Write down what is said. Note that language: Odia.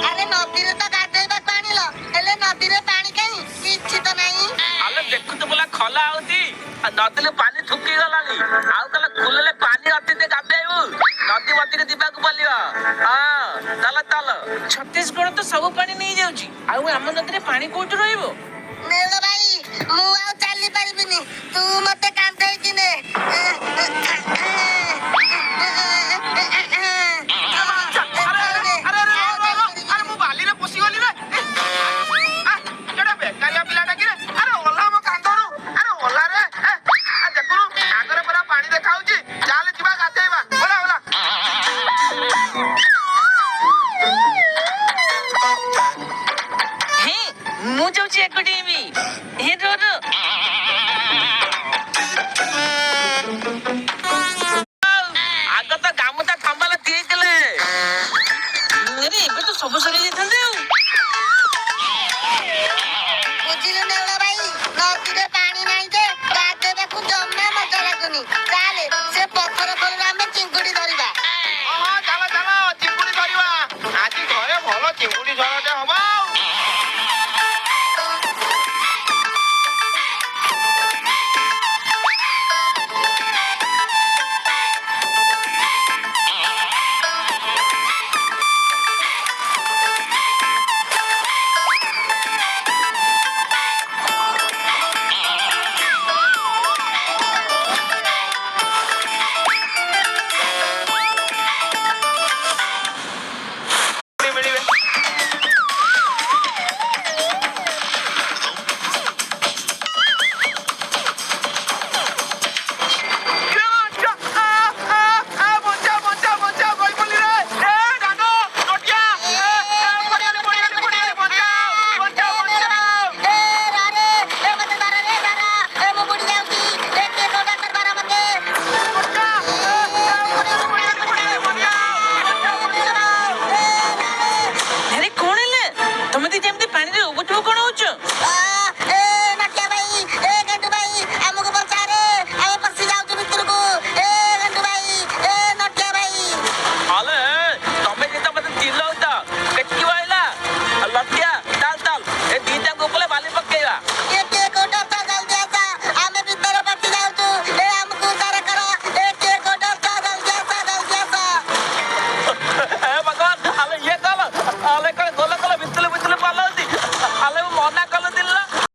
ଆରେ ନଦୀରେ ତ ଗାଧେଇବାକୁ ଆଣିଲ, ହେଲେ ନଦୀରେ ପାଣି କାହିଁ? କିଛି ତ ନାହିଁ। ଆଲେ ଦେଖୁଛୁ ବୋଲା ଖୋଲା ହଉଛି, ନଦୀରେ ପାଣି ଥୁକି ଗଲାଣି। ଆଉ ତାହେଲେ ଖୋଲିଲେ ପାଣି ଅତିଥି ଗାଧେଇବୁ, ନଦୀ ମଝିରେ ଯିବାକୁ ପଡିବ। ହଁ ଚାଲ ଚାଲ। ଛତିଶଗଡ଼ ତ ସବୁ ପାଣି ନେଇଯାଉଛି, ଆଉ ଆମ ନଦୀରେ ପାଣି କୋଉଠି ରହିବ? ନେଳ ଭାଇ, ମୁଁ ଆଉ ଚାଲି ପାରିବିନି, ତୁ ମତେ କାନ୍ଧେଇକି ନେ। ଆରେ ମୁଁ ବାଲିରେ ପଶିଗଲି ରେ। କେଡେ ବେକାରିଆ ପିଲାଟା କିରେ। ଆରେ ଓହ୍ଲା ମୋ କାନ୍ଧରୁ। ଆରେ ଓହ୍ଲା ରେ। ଦେଖୁନୁ ଆଗରେ ପୁରା ପାଣି ଦେଖାଉଛି, ଚାଲେ ଯିବା ଗାଧେଇବା। ଓହ୍ଲା ଓହ୍ଲା। ହେଁ, ମୁଁ ଯାଉଛି ଏକୁଟିଆ ବି। ହେ ରୋ ରୋ। ଆଗ ତ ଗାମୁଛା ଥମ୍ବାଲେ ଦେଇଥିଲେ। ଆରେ ଏବେ ତ ସବୁ ସରି ଯାଇଥାନ୍ତେ ଆଉ। ବୁଝିଲୁ ନେଉଳ ଭାଇ, ନଦୀରେ